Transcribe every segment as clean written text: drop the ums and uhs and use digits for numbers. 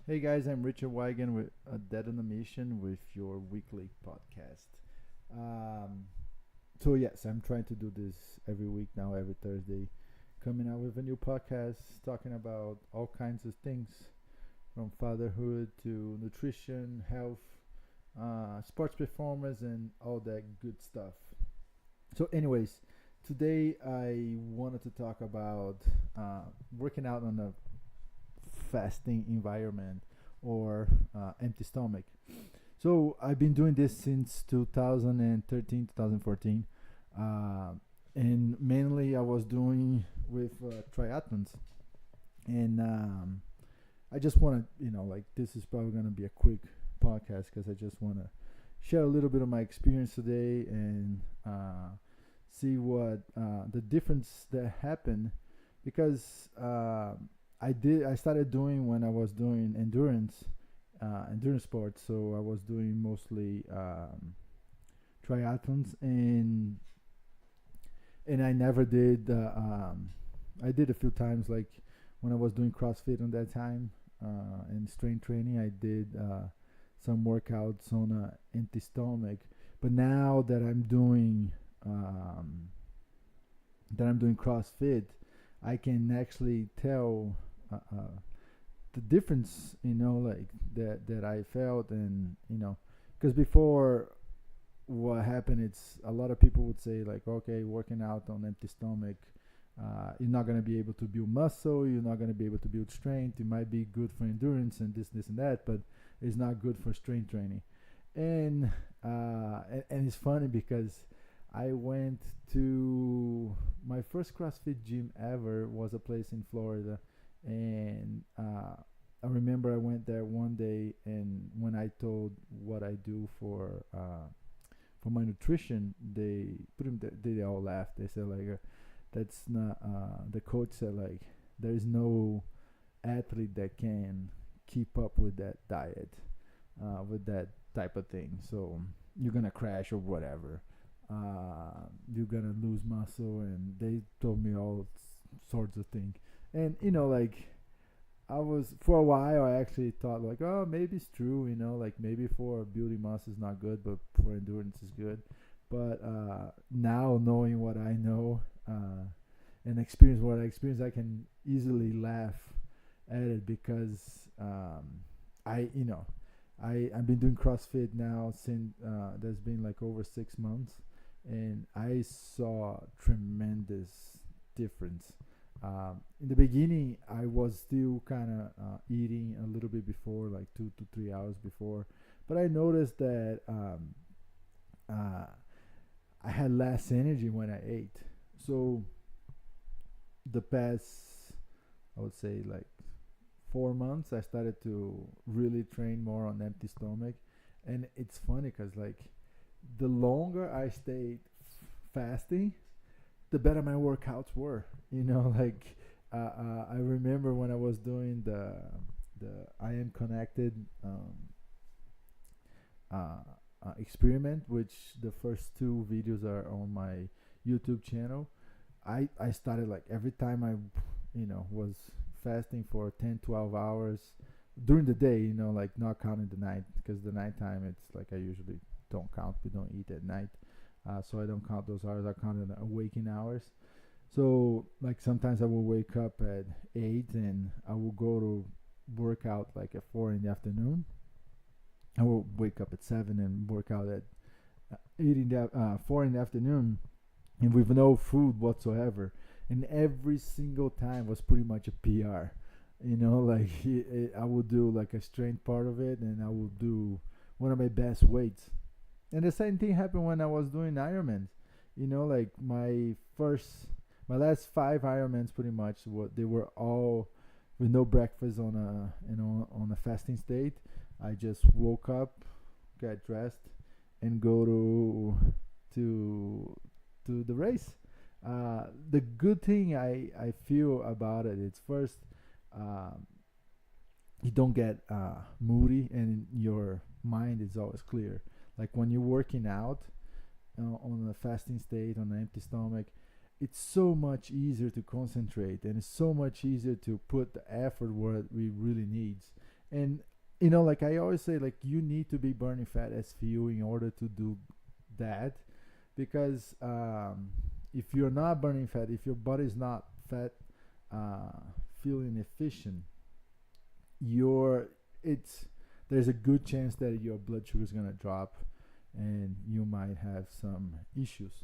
Hey guys, I'm Richard Wygand with a Dead on a Mission with your weekly podcast. Um, so yes, I'm trying to do this every week now, every Thursday, coming out with a new podcast talking about all kinds of things from fatherhood to nutrition, health, sports performance, and all that good stuff. So, anyways, today I wanted to talk about working out on a fasting environment or empty stomach. So I've been doing this since 2013, 2014, uh, and mainly I was doing with triathlons. And I just want to, like this is probably going to be a quick podcast because I just want to share a little bit of my experience today and see what the difference that happened because I started doing when I was doing endurance sports. So I was doing mostly triathlons, and I never did. I did a few times, like when I was doing CrossFit on that time and strength training. I did some workouts on a empty stomach. But now um, that I'm doing CrossFit, I can actually tell the difference, like that I felt, and because before what happened, it's a lot of people would say like, okay, working out on empty stomach, you're not gonna be able to build muscle, you're not gonna be able to build strength. It might be good for endurance and this and that, but it's not good for strength training. And and it's funny because I went to my first CrossFit gym ever was a place in Florida, and I remember I went there one day, and when I told what I do for my nutrition, they all laughed. They said like, "That's not." The coach said like, "There is no athlete that can keep up with that diet, with that type of thing. So you're gonna crash or whatever. You're gonna lose muscle." And they told me all sorts of things. And like I was for a while, I actually thought like, oh, maybe it's true. Like maybe for building muscle is not good, but for endurance is good. But now knowing what I know and experience what I experience, I can easily laugh at it because I you know I've been doing CrossFit now since there's been like over 6 months, and I saw tremendous difference. In the beginning, I was still kind of eating a little bit before, like 2 to 3 hours before, but I noticed that uh, I had less energy when I ate. So the past, I would say, like 4 months, I started to really train more on empty stomach, and it's funny because like the longer I stayed fasting, the better my workouts were. Like I remember when I was doing the I am connected uh, experiment, which the first two videos are on my YouTube channel. I started like every time I was fasting for 10 12 hours during the day, like not counting the night, because the nighttime it's like I usually don't count. We don't eat at night, so I don't count those hours. I count the waking hours. So like sometimes I will wake up at 8 and I will go to work out like at 4 in the afternoon. I will wake up at 7 and work out at 8 in the 4 in the afternoon, and with no food whatsoever. And every single time was pretty much a PR. Like I would do like a strength part of it, and I would do one of my best weights. And the same thing happened when I was doing Ironmans. Like my last five Ironmans, pretty much, what they were all with no breakfast on a fasting state. I just woke up, get dressed, and go to to the race. The good thing I feel about it is first, um, you don't get moody, and your mind is always clear. Like when you're working out on a fasting state on an empty stomach, it's so much easier to concentrate, and it's so much easier to put the effort where it really needs. And like I always say, like you need to be burning fat as fuel in order to do that, because if you're not burning fat, if your body is not fat uh, feeling efficient, your it's there's a good chance that your blood sugar is gonna drop, and you might have some issues.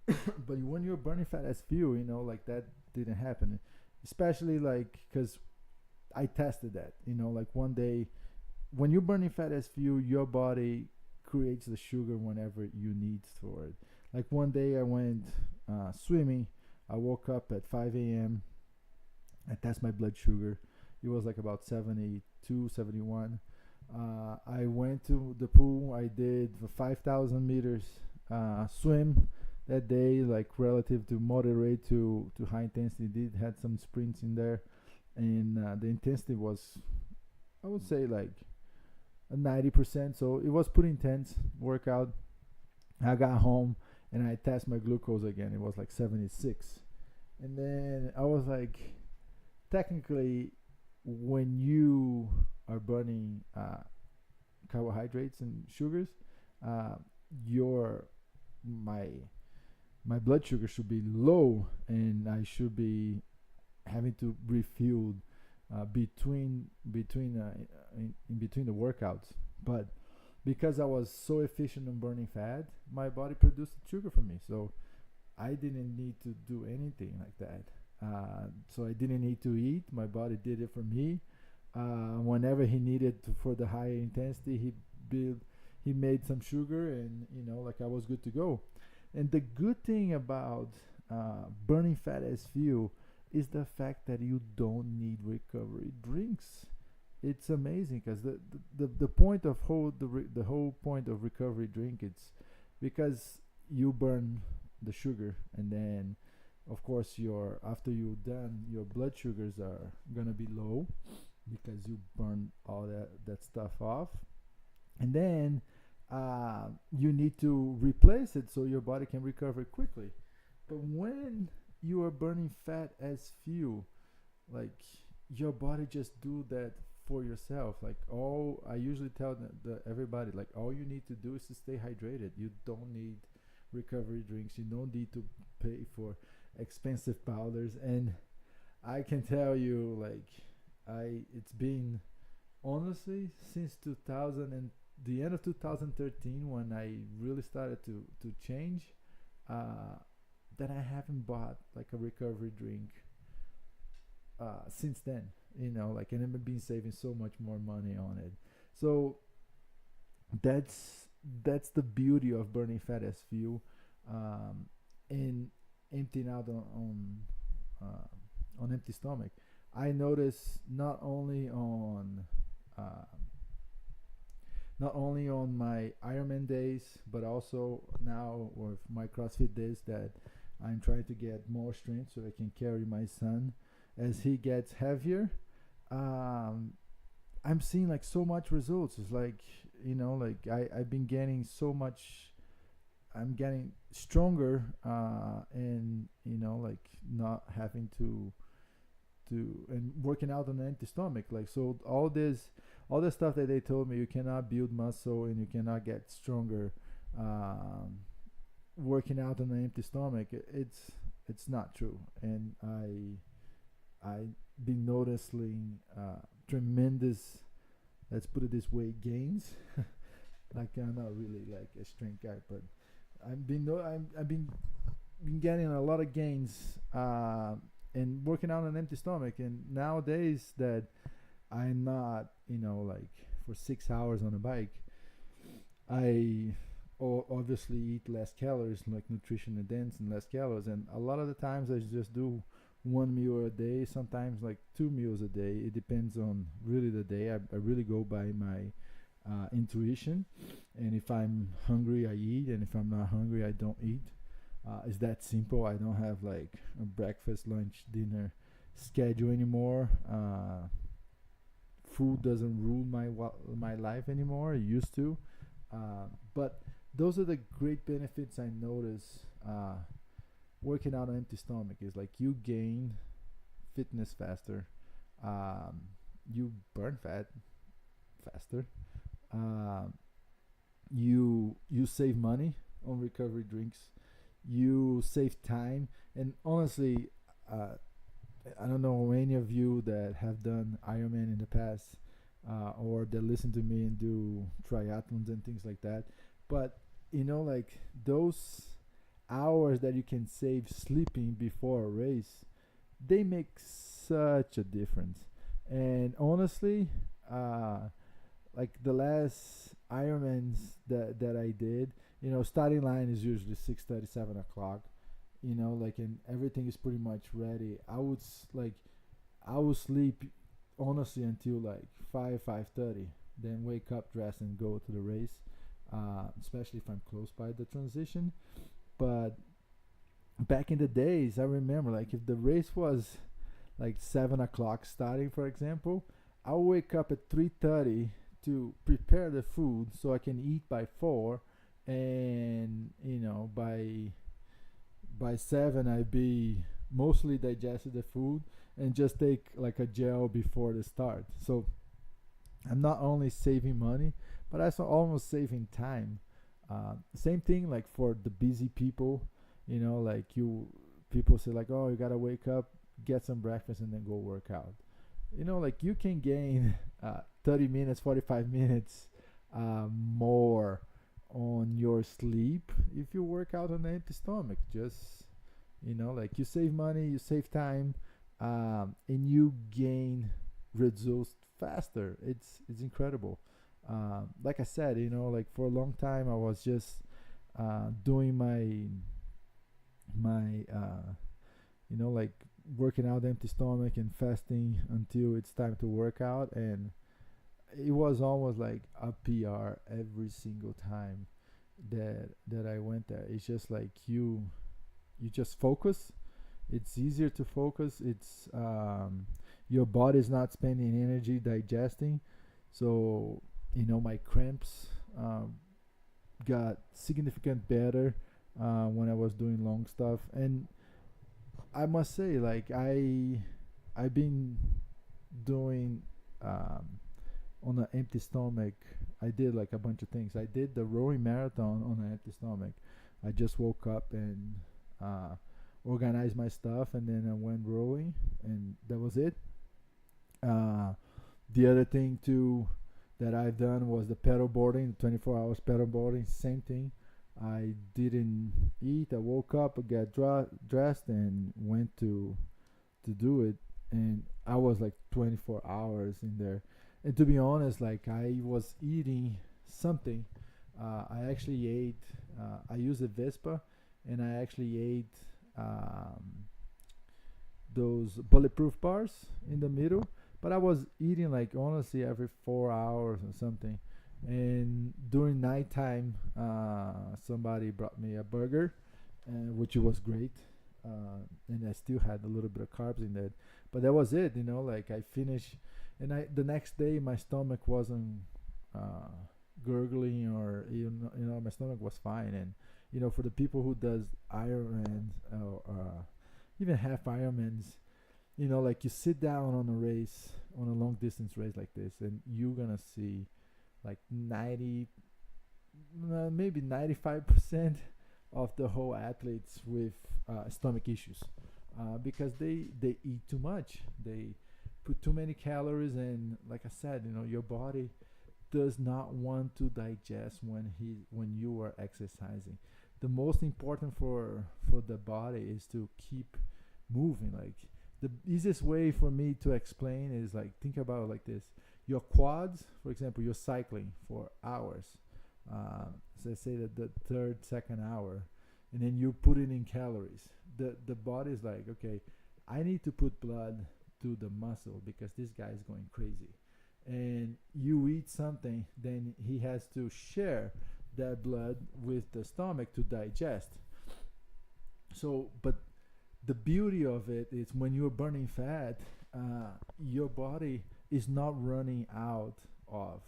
But when you're burning fat as fuel, like that didn't happen, especially like because I tested that. Like one day, when you're burning fat as fuel, your body creates the sugar whenever you need for it. Like one day, I went swimming. I woke up at 5 a.m. I tested my blood sugar. It was like about 72, 71. I went to the pool. I did the 5,000 meters swim that day, like relative to moderate to high intensity. Did had some sprints in there, and the intensity was, I would say, like a 90%. So it was pretty intense workout. I got home and I tested my glucose again. It was like 76, and then I was like, technically, when you are burning carbohydrates and sugars, uh, your my my blood sugar should be low, and I should be having to refuel in between the workouts. But because I was so efficient in burning fat, my body produced sugar for me, so I didn't need to do anything like that. So I didn't need to eat. My body did it for me. Whenever he needed for the higher intensity, built, he made some sugar, and like I was good to go. And the good thing about burning fat as fuel is the fact that you don't need recovery drinks. It's amazing because the point of the whole point of recovery drink, it's because you burn the sugar, and then of course your after you're done, your blood sugars are gonna be low because you burn all that stuff off, and then you need to replace it so your body can recover quickly. But when you are burning fat as fuel, like your body just do that for yourself. Like all I usually tell everybody, like all you need to do is to stay hydrated. You don't need recovery drinks. You don't need to pay for expensive powders. And I can tell you, like it's been honestly since 2000 and the end of 2013 when I really started to change. That I haven't bought like a recovery drink since then. Like, and I've been saving so much more money on it. So that's that's the beauty of burning fat as fuel, and emptying out on empty stomach. I notice uh, not only on my Ironman days, but also now with my CrossFit days, that I'm trying to get more strength so I can carry my son as he gets heavier. Um, I'm seeing like so much results. It's like, like I've been getting so much. I'm getting stronger, and like not having and working out on an empty stomach. Like, so all this stuff that they told me, you cannot build muscle and you cannot get stronger working out on an empty stomach. It's not true, and I been noticing tremendous, let's put it this way, gains. Like I'm not really like a strength guy, but I've been getting a lot of gains and working out on an empty stomach. And nowadays that I'm not, like for 6 hours on a bike, I obviously eat less calories, like nutrition and dense and less calories. And a lot of the times I just do one meal a day, sometimes like 2 meals a day. It depends on really the day. I really go by my intuition. And if I'm hungry, I eat. And if I'm not hungry, I don't eat. It's that simple. I don't have like a breakfast, lunch, dinner schedule anymore. Food doesn't rule my life anymore. It used to, but those are the great benefits I notice working out on empty stomach. Is like you gain fitness faster, you burn fat, faster. Uh, you save money on recovery drinks. You save time, and honestly, uh, I don't know any of you that have done Ironman in the past, or that listen to me and do triathlons and things like that. But like those hours that you can save sleeping before a race, they make such a difference. And honestly, uh, like the last Ironmans that I did, starting line is usually 6:30, 7 o'clock. Like, and everything is pretty much ready. I would sleep honestly until like 5:30, then wake up, dress, and go to the race. Especially if I'm close by the transition. But back in the days, I remember like if the race was like 7 o'clock starting, for example, I'll wake up at 3:30 to prepare the food so I can eat by 4, and by 7 I'd be mostly digested the food and just take like a gel before the start. So I'm not only saving money, but also almost saving time. Same thing like for the busy people, like people say like, oh, you gotta wake up, get some breakfast, and then go work out. Like you can gain 30 minutes, 45 minutes more on your sleep if you work out on an empty stomach. Just, like you save money, you save time, and you gain results faster. It's incredible. Like I said, like for a long time I was just doing my like working out empty stomach and fasting until it's time to work out, and it was almost like a PR every single time that I went there. It's just like you just focus. It's easier to focus. It's your body's not spending energy digesting, so my cramps got significant better when I was doing long stuff. And I must say, like I've been doing on an empty stomach. I did like a bunch of things. I did the rowing marathon on an empty stomach. I just woke up and organized my stuff, and then I went rowing, and that was it. Uh, the other thing too that I've done was the pedal boarding, 24 hours pedal boarding. Same thing. I didn't eat. I woke up, I got dressed, and went to do it. And I was like 24 hours in there. And to be honest, like I was eating something. I actually ate. I used a Vespa, and I actually ate those bulletproof bars in the middle. But I was eating like honestly every 4 hours or something. And during nighttime, somebody brought me a burger, which was great. And I still had a little bit of carbs in that, but that was it. Like I finished, and the next day my stomach wasn't gurgling, or my stomach was fine. And for the people who does Ironman, even half Ironmans, like you sit down on a race, on a long distance race like this, and you're gonna see like 90, maybe 95% of the whole athletes with stomach issues, because they eat too much. They put too many calories, and like I said, your body does not want to digest when you are exercising. The most important for the body is to keep moving. Like the easiest way for me to explain is like, think about it like this: your quads, for example, you're cycling for hours. So say that the third, second hour, and then you put it in calories. The body is like, okay, I need to put blood to the muscle because this guy is going crazy. And you eat something, then he has to share that blood with the stomach to digest. So, but the beauty of it is when you're burning fat, your body is not running out of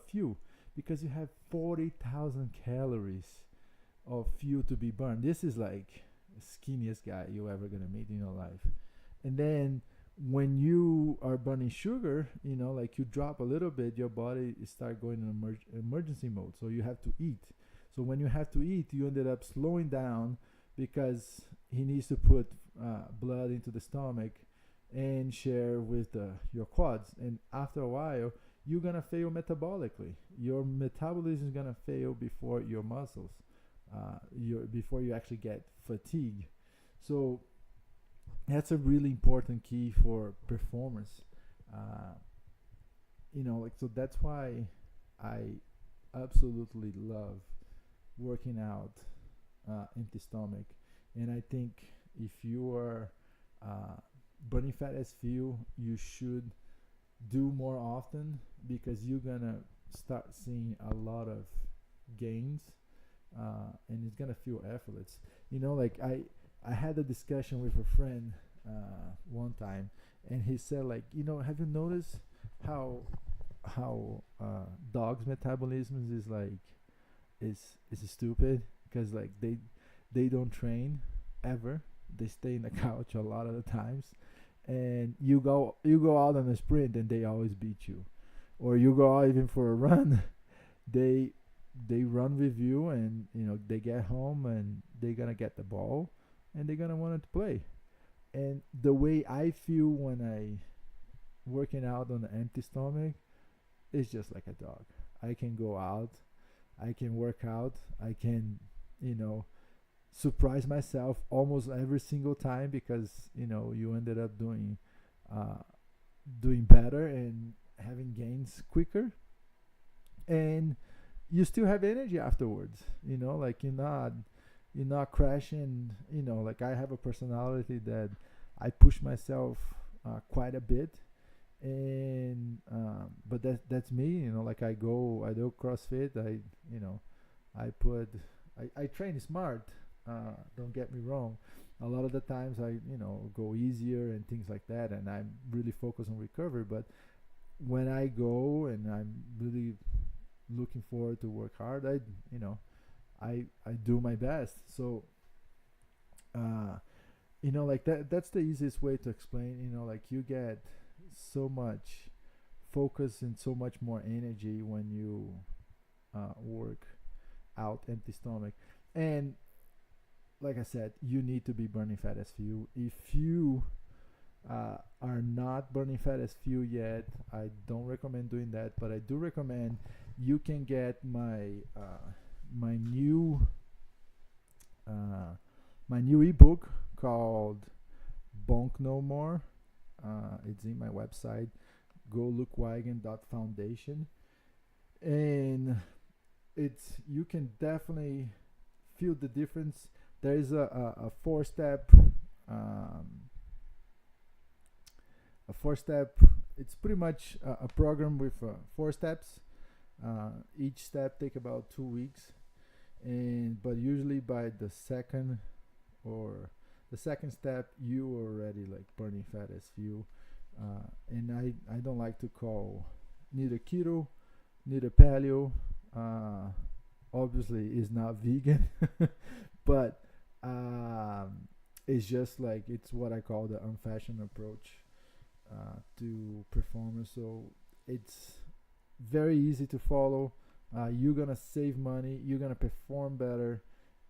fuel, because you have 40,000 calories of fuel to be burned. This is like the skinniest guy you're ever gonna meet in your life. And then when you are burning sugar, like you drop a little bit, your body start going in emergency mode. So you have to eat. So when you have to eat, you ended up slowing down because he needs to put blood into the stomach and share with your quads. And after a while, you're gonna fail metabolically. Your metabolism is gonna fail before your muscles, before you actually get fatigue. So that's a really important key for performance. Uh, like so that's why I absolutely love working out empty stomach, and I think if you are uh, burning fat as fuel, you should do more often because you're gonna start seeing a lot of gains, and it's gonna feel effortless. Like I had a discussion with a friend one time, and he said, like, have you noticed how dogs' metabolism is like is stupid because like they don't train ever. They stay in the couch a lot of the times, and you go out on a sprint and they always beat you, or you go out even for a run, they they run with you, and they get home and they're gonna get the ball and they're gonna want to play. And the way I feel when I working out on an empty stomach is just like a dog. I can go out, I can work out, I can, you know, surprise myself almost every single time because you ended up uh, doing better and having gains quicker, and you still have energy afterwards. Like you're not crashing. Like I have a personality that I push myself quite a bit, and but that's me. Like I do CrossFit. I put I train smart. Don't get me wrong. A lot of the times I go easier and things like that, and I'm really focused on recovery. But when I go and I'm really looking forward to work hard, I do my best. So uh, like that's the easiest way to explain. Like you get so much focus and so much more energy when you work out empty stomach. And like I said, you need to be burning fat as fuel. If you are not burning fat as fuel yet, I don't recommend doing that. But I do recommend you can get my new uh, my new ebook called Bonk No More. It's in my website. Go look Wygand.foundation, and you can definitely feel the difference. There is a four-step um, a four-step. It's pretty much a program with four steps. Each step take about 2 weeks, and but usually by the second or the second step you already like burning fat as fuel. And I don't like to call neither keto neither paleo. uh, Obviously is not vegan, but it's just like it's what I call the unfashioned approach to performance. So it's very easy to follow. You're gonna save money. You're gonna perform better,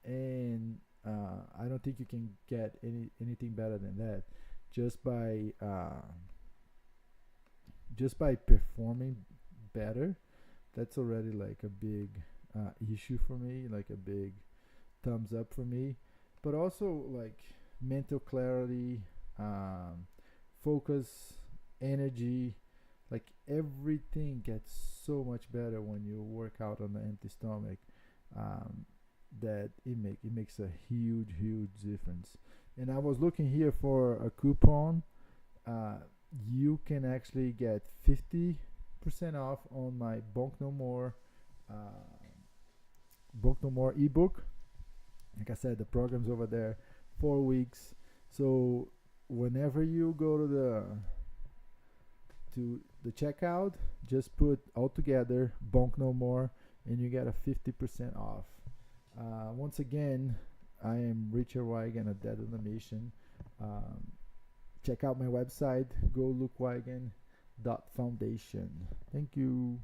and I don't think you can get anything better than that. Just by performing better, that's already like a big issue for me, like a big thumbs up for me. But also like mental clarity, focus, energy, like everything gets so much better when you work out on an empty stomach. um, that it makes a huge difference. And I was looking here for a coupon. uh, you can actually get 50% off on my uh, Bonk No More ebook. Like I said, the program's over there, 4 weeks. So whenever you go to the checkout, just put all together Bonk No More, and you get a 50% off. Once again, I am Richard Wygand, a Dead on a Mission. Um, check out my website. Go look Wygand Foundation. Thank you.